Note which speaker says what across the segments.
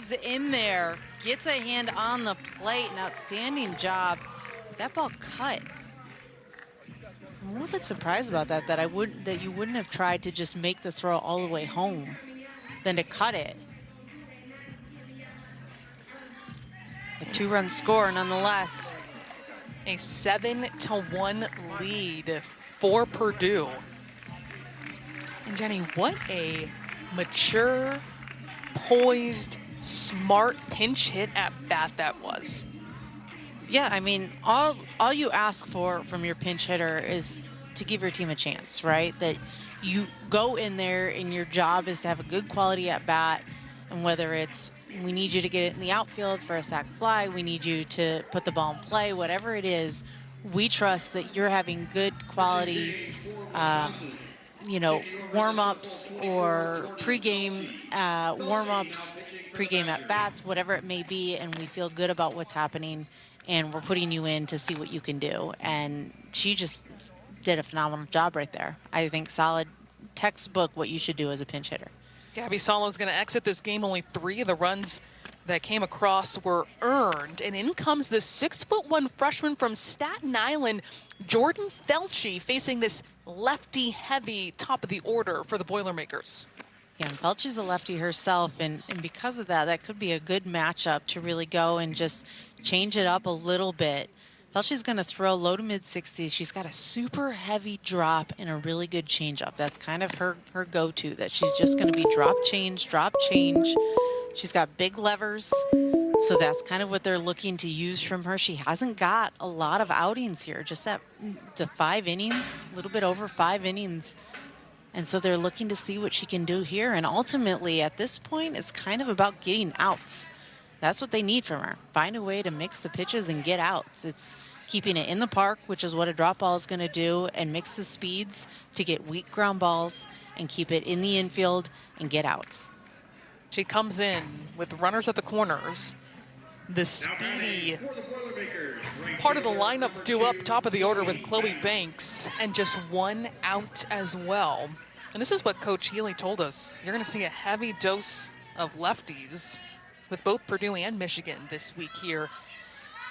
Speaker 1: dives in there, gets a hand on the plate. An outstanding job. That ball cut. I'm a little bit surprised about that, that you wouldn't have tried to just make the throw all the way home than to cut it. A 2-run score nonetheless.
Speaker 2: A 7-1 lead for Purdue. And Jenny, what a mature, poised, smart pinch hit at bat that was.
Speaker 1: Yeah, I mean, all you ask for from your pinch hitter is to give your team a chance, right? That you go in there and your job is to have a good quality at bat, and whether it's we need you to get it in the outfield for a sac fly, we need you to put the ball in play, whatever it is, we trust that you're having good quality warm-ups or pregame warm-ups, pregame at-bats, whatever it may be, and we feel good about what's happening, and we're putting you in to see what you can do. And she just did a phenomenal job right there. I think solid textbook what you should do as a pinch hitter.
Speaker 2: Gabby Salo's going to exit this game. Only 3 of the runs that came across were earned. And in comes the 6'1" freshman from Staten Island, Jordan Felci, facing this lefty-heavy top of the order for the Boilermakers.
Speaker 1: Yeah, and Felci's a lefty herself, and because of that, that could be a good matchup to really go and just change it up a little bit. Felci's going to throw low to mid-60s. She's got a super heavy drop and a really good changeup. That's kind of her go-to, that she's just going to be drop, change, drop, change. She's got big levers, so that's kind of what they're looking to use from her. She hasn't got a lot of outings here, just the 5 innings, a little bit over 5 innings. And so they're looking to see what she can do here. And ultimately, at this point, it's kind of about getting outs. That's what they need from her. Find a way to mix the pitches and get outs. It's keeping it in the park, which is what a drop ball is going to do, and mix the speeds to get weak ground balls and keep it in the infield and get outs.
Speaker 2: She comes in with runners at the corners. The speedy part of the lineup due up top of the order with Chloe Banks, and just 1 out as well. And this is what Coach Healy told us. You're going to see a heavy dose of lefties with both Purdue and Michigan this week here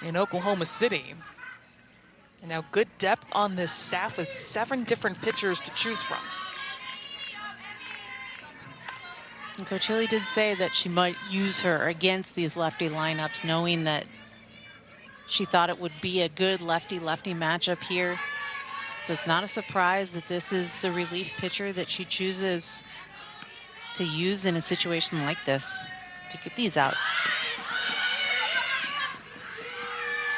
Speaker 2: in Oklahoma City. And now good depth on this staff with 7 different pitchers to choose from.
Speaker 1: And Coach Healy did say that she might use her against these lefty lineups, knowing that she thought it would be a good lefty-lefty matchup here. So it's not a surprise that this is the relief pitcher that she chooses to use in a situation like this to get these outs.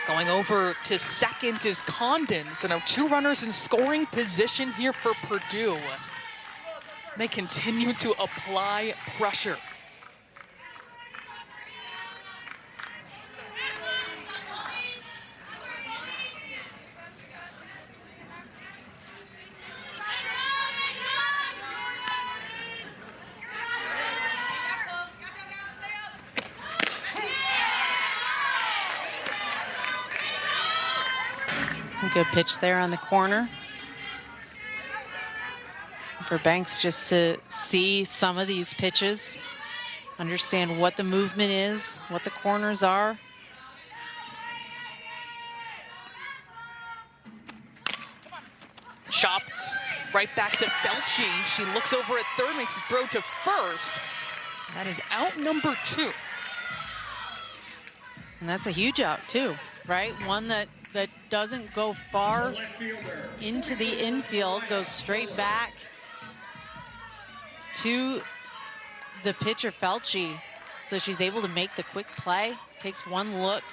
Speaker 2: Going over to second is Condon. So now 2 runners in scoring position here for Purdue. They continue to apply pressure.
Speaker 1: Good pitch there on the corner. For Banks just to see some of these pitches, understand what the movement is, what the corners are.
Speaker 2: Chopped right back to Felci. She looks over at third, makes the throw to first. That is out number 2.
Speaker 1: And that's a huge out too, right? One that doesn't go far into the infield, goes straight back to the pitcher Felci. So she's able to make the quick play, takes 1 look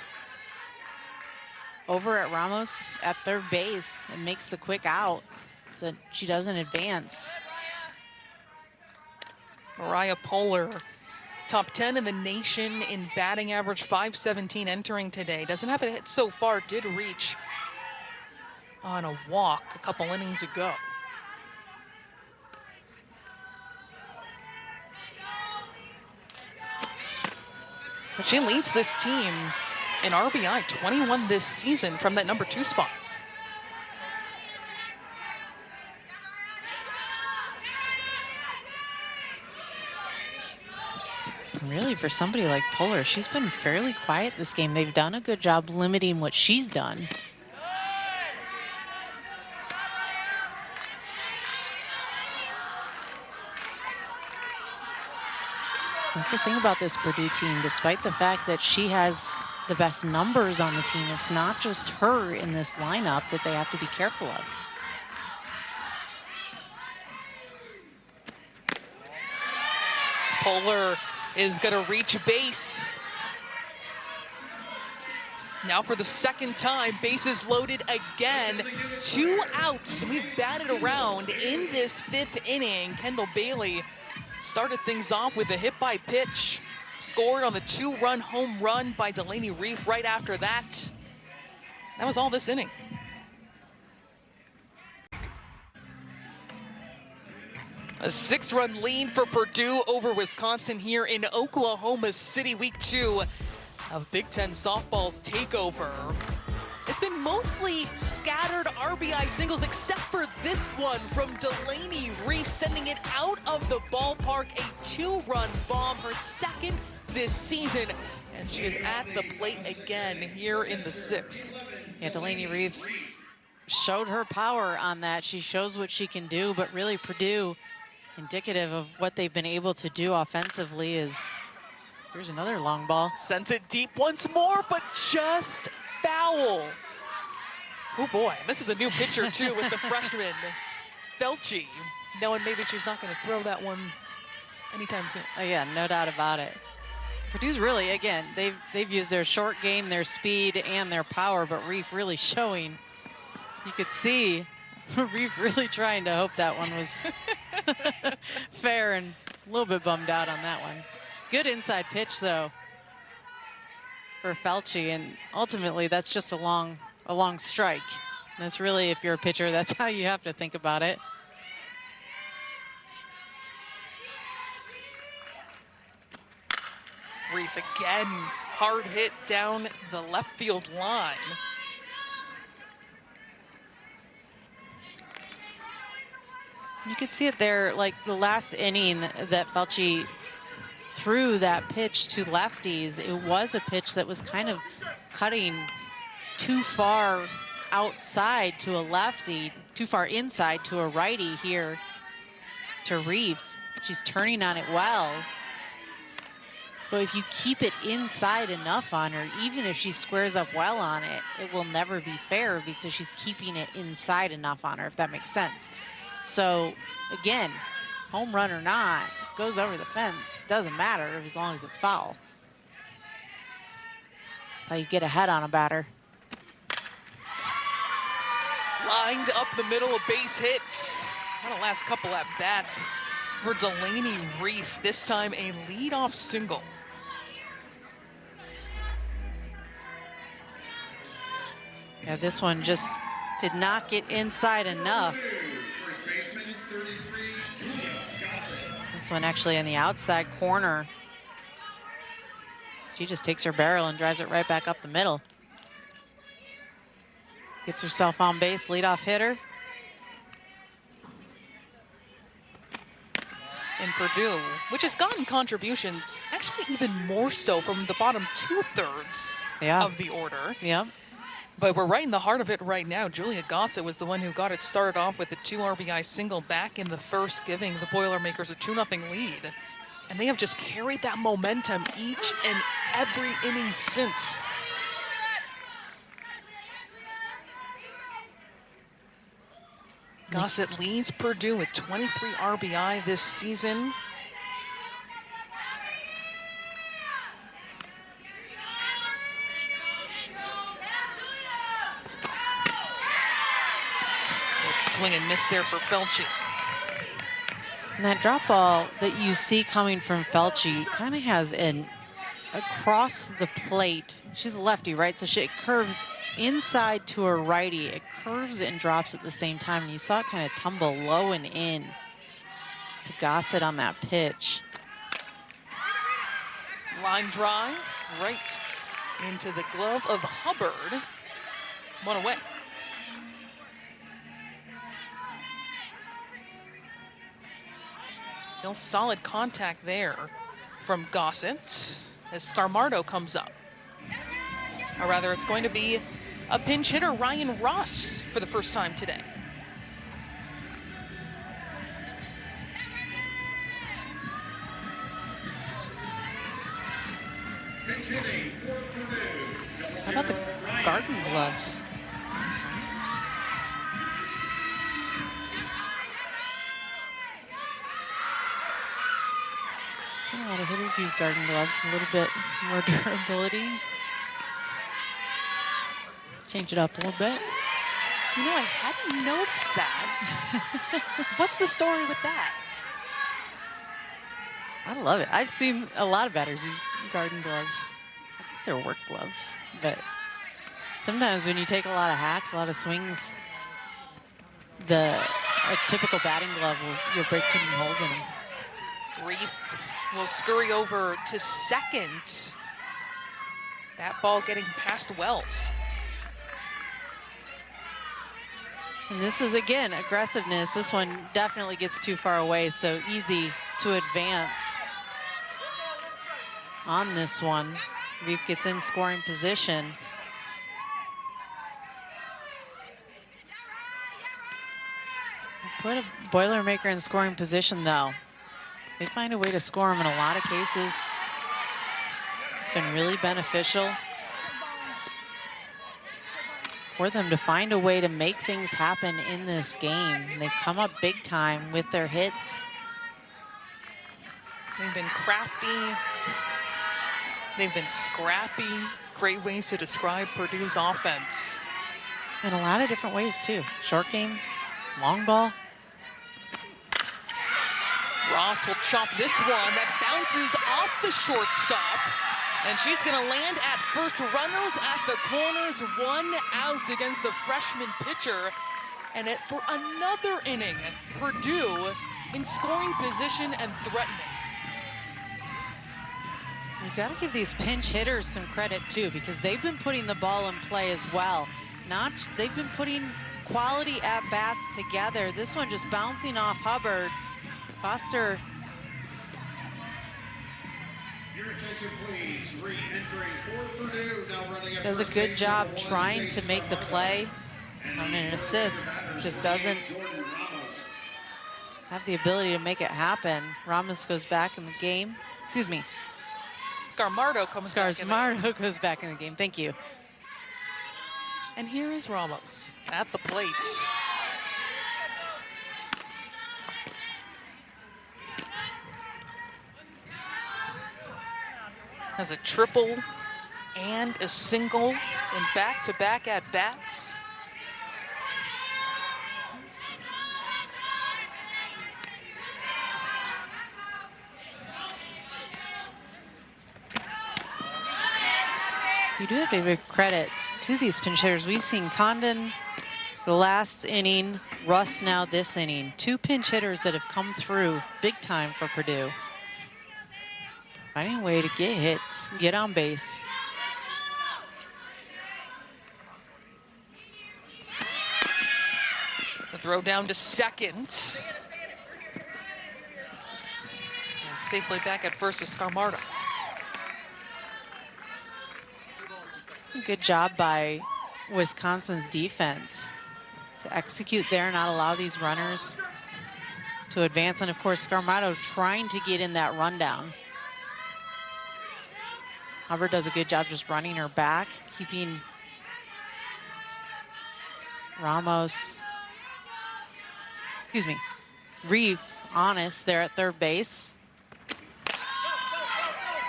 Speaker 1: over at Ramos at third base and makes the quick out so that she doesn't advance.
Speaker 2: Mariah Poehler, top 10 in the nation in batting average, .517 entering today. Doesn't have a hit so far, did reach on a walk a couple innings ago. But she leads this team in RBI, 21 this season from that number 2 spot.
Speaker 1: Really for somebody like Puller, she's been fairly quiet this game. They've done a good job limiting what she's done. That's the thing about this Purdue team. Despite the fact that she has the best numbers on the team, it's not just her in this lineup that they have to be careful of.
Speaker 2: Puller is going to reach base. Now for the second time, bases loaded again. 2 outs. We've batted around in this 5th inning. Kendall Bailey started things off with a hit by pitch. Scored on the 2-run home run by Delaney Reef right after that. That was all this inning. A 6-run lead for Purdue over Wisconsin here in Oklahoma City, week 2 of Big Ten softball's takeover. It's been mostly scattered RBI singles, except for this one from Delaney Reef, sending it out of the ballpark, a 2-run bomb, her second this season, and she is at the plate again here in the 6th.
Speaker 1: Yeah, Delaney Reef showed her power on that. She shows what she can do, but really Purdue, indicative of what they've been able to do offensively, is here's another long ball.
Speaker 2: Sends it deep once more, but just foul. Oh boy, this is a new pitcher too with the freshman, Felchi, knowing maybe she's not gonna throw that one anytime soon.
Speaker 1: Yeah, no doubt about it. Purdue's really, again, they've used their short game, their speed, and their power, but Reef really showing. You could see Reef really trying to hope that one was fair, and a little bit bummed out on that one. Good inside pitch, though, for Felchi, and ultimately that's just a long strike. That's really, if you're a pitcher, that's how you have to think about it.
Speaker 2: Reef again, hard hit down the left field line.
Speaker 1: You could see it there, like the last inning that Felchi threw that pitch to lefties. It was a pitch that was kind of cutting too far outside to a lefty, too far inside to a righty here to Reef. She's turning on it well. But if you keep it inside enough on her, even if she squares up well on it, it will never be fair because she's keeping it inside enough on her, if that makes sense. So, again, home run or not, goes over the fence. Doesn't matter as long as it's foul. That's how you get ahead on a batter.
Speaker 2: Lined up the middle of base hits. What a last couple at bats for Delaney Reef. This time a leadoff single.
Speaker 1: Yeah, this one just did not get inside enough. This one actually in the outside corner. She just takes her barrel and drives it right back up the middle. Gets herself on base, leadoff hitter.
Speaker 2: In Purdue, which has gotten contributions, actually even more so from the bottom 2/3 of the order.
Speaker 1: Yeah.
Speaker 2: But we're right in the heart of it right now. Julia Gossett was the one who got it started off with a 2 RBI single back in the first, giving the Boilermakers a 2-0 lead. And they have just carried that momentum each and every inning since. Gossett leads Purdue with 23 RBI this season. Swing and miss there for Felchi.
Speaker 1: And that drop ball that you see coming from Felchi kind of has an across the plate. She's a lefty, right? So it curves inside to a righty. It curves and drops at the same time. And you saw it kind of tumble low and in to Gossett on that pitch.
Speaker 2: Line drive right into the glove of Hubbard. One away. No solid contact there from Gossett as Scarmardo comes up. Or rather, it's going to be a pinch hitter, Ryan Ross, for the first time today.
Speaker 1: How about the garden gloves? I think a lot of hitters use garden gloves, a little bit more durability. Change it up a little bit.
Speaker 2: You know, I hadn't noticed that. What's the story with that?
Speaker 1: I love it. I've seen a lot of batters use garden gloves. I guess they're work gloves, but sometimes when you take a lot of hacks, a lot of swings, a typical batting glove you'll break too many holes in them.
Speaker 2: Reef will scurry over to second. That ball getting past Wells.
Speaker 1: And this is, again, aggressiveness. This one definitely gets too far away, so easy to advance on this one. Reef gets in scoring position. Put a Boilermaker in scoring position, though. They find a way to score them in a lot of cases. It's been really beneficial for them to find a way to make things happen in this game. They've come up big time with their hits.
Speaker 2: They've been crafty. They've been scrappy. Great ways to describe Purdue's offense.
Speaker 1: In a lot of different ways, too. Short game, long ball.
Speaker 2: Ross will chop this one. That bounces off the shortstop. And she's going to land at first. Runners at the corners, 1 out against the freshman pitcher. And for another inning, Purdue in scoring position and threatening.
Speaker 1: You've got to give these pinch hitters some credit, too, because they've been putting the ball in play as well. They've been putting quality at-bats together. This one just bouncing off Hubbard. Foster.
Speaker 3: Your attention, please. Re-entering for Purdue. Now running
Speaker 1: Does a good job trying to make the play on an assist. Just doesn't have the ability to make it happen. Ramos goes back in the game. Excuse me.
Speaker 2: Scarmardo comes back in the game.
Speaker 1: Scarmardo goes back in the game. Thank you.
Speaker 2: And here is Ramos at the plate. Has a triple and a single in back-to-back at-bats.
Speaker 1: You do have to give credit to these pinch hitters. We've seen Condon the last inning, Russ now this inning. 2 pinch hitters that have come through big time for Purdue. Finding a way to get hits, get on base.
Speaker 2: The throw down to second. And safely back at first is Scarmardo.
Speaker 1: Good job by Wisconsin's defense to execute there, not allow these runners to advance. And of course, Scarmardo trying to get in that rundown. Hubbard does a good job just running her back, keeping Reef honest there at third base.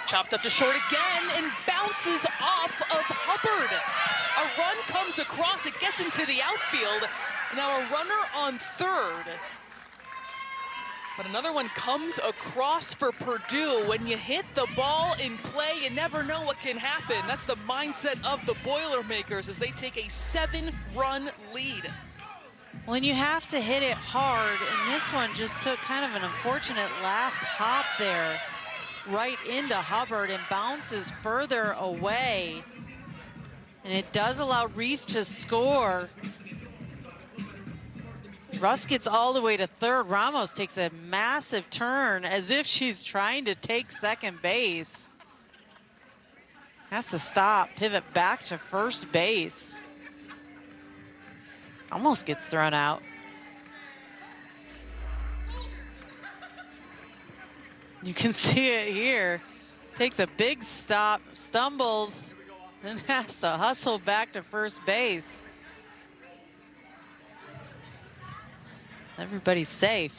Speaker 2: Chopped up to short again and bounces off of Hubbard. A run comes across, it gets into the outfield. Now a runner on third. But another one comes across for Purdue. When you hit the ball in play, you never know what can happen. That's the mindset of the Boilermakers as they take a 7-run lead.
Speaker 1: Well, and you have to hit it hard, and this one just took kind of an unfortunate last hop there right into Hubbard and bounces further away. And it does allow Reef to score Russ gets all the way to third. Ramos takes a massive turn as if she's trying to take second base. Has to stop, pivot back to first base. Almost gets thrown out. You can see it here. Takes a big stop, stumbles, and has to hustle back to first base. Everybody's safe.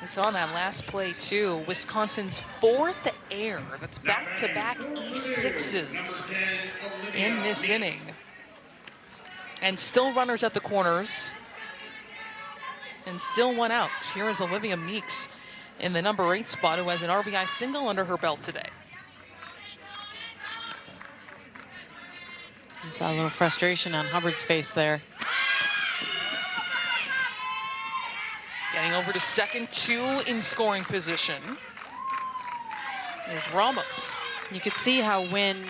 Speaker 2: We saw in that last play, too, Wisconsin's 4th error. That's back-to-back E6s in this inning. And still runners at the corners. And still one out. Here is Olivia Meeks in the number 8 spot, who has an RBI single under her belt today.
Speaker 1: I saw a little frustration on Hubbard's face there.
Speaker 2: Getting over to second, 2 in scoring position is Ramos.
Speaker 1: You could see how when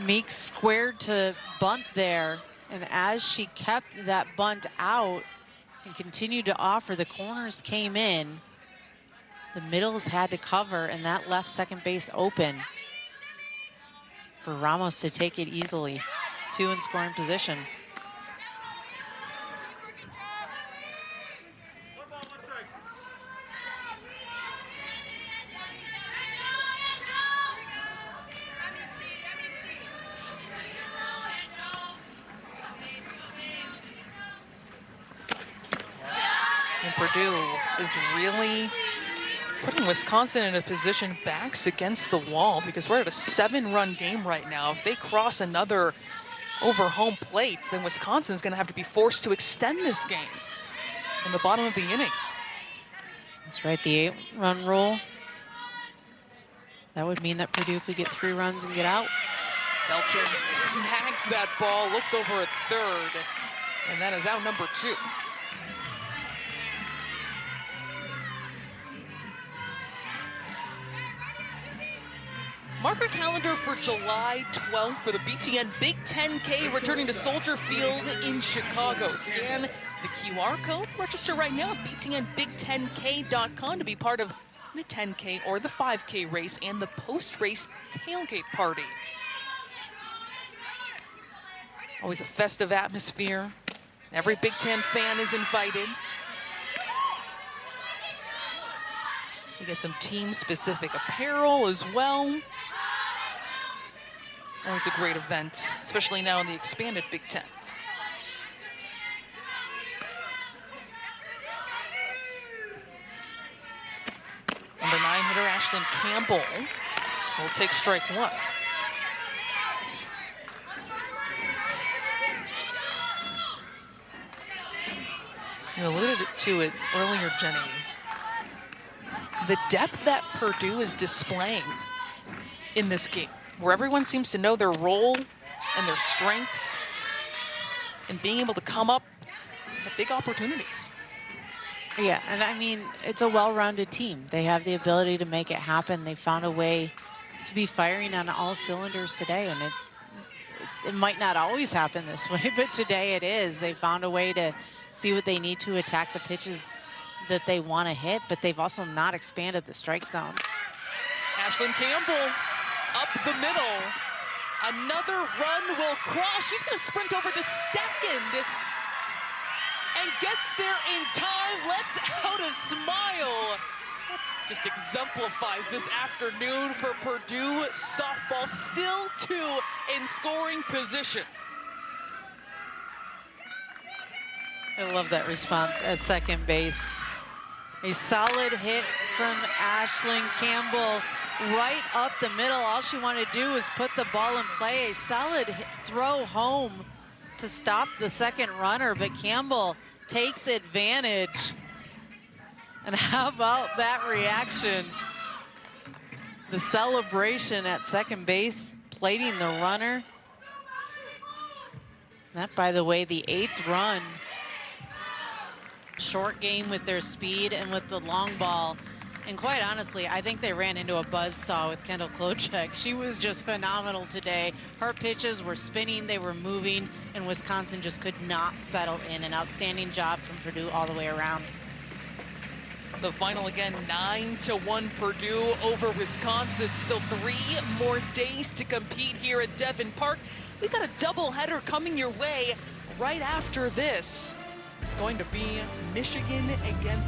Speaker 1: Meeks squared to bunt there, and as she kept that bunt out and continued to offer, the corners came in. The middles had to cover, and that left second base open for Ramos to take it easily. 2 in scoring position.
Speaker 2: And Purdue is really putting Wisconsin in a position backs against the wall, because we're at a 7-run game right now. If they cross another over home plate, then Wisconsin's going to have to be forced to extend this game in the bottom of the inning.
Speaker 1: That's right, the 8-run rule. That would mean that Purdue could get 3 runs and get out.
Speaker 2: Belcher snags that ball, looks over at third, and that is out number 2. Mark our calendar for July 12th for the BTN Big 10K returning to Soldier Field in Chicago. Scan the QR code, register right now at btnbig10k.com to be part of the 10K or the 5K race and the post-race tailgate party. Always a festive atmosphere. Every Big Ten fan is invited. You get some team-specific apparel as well. Always a great event, especially now in the expanded Big Ten. Number 9 hitter Ashlyn Campbell will take strike 1. You alluded to it earlier, Jenny. The depth that Purdue is displaying in this game, where everyone seems to know their role and their strengths and being able to come up with big opportunities.
Speaker 1: Yeah, and I mean, it's a well-rounded team. They have the ability to make it happen. They found a way to be firing on all cylinders today, and it might not always happen this way, but today it is. They found a way to see what they need to attack the pitches that they want to hit, but they've also not expanded the strike zone.
Speaker 2: Ashlyn Campbell up the middle. Another run will cross. She's going to sprint over to second and gets there in time, lets out a smile. Just exemplifies this afternoon for Purdue softball, still 2 in scoring position.
Speaker 1: I love that response at second base. A solid hit from Ashlyn Campbell right up the middle. All she wanted to do was put the ball in play. A solid throw home to stop the second runner, but Campbell takes advantage. And how about that reaction? The celebration at second base, plating the runner. That, by the way, the 8th run. Short game with their speed and with the long ball. And quite honestly, I think they ran into a buzzsaw with Kendall Klochek. She was just phenomenal today. Her pitches were spinning, they were moving, and Wisconsin just could not settle in. An outstanding job from Purdue all the way around.
Speaker 2: The final again, 9-1 Purdue over Wisconsin. Still 3 more days to compete here at Devon Park. We've got a doubleheader coming your way right after this. It's going to be Michigan against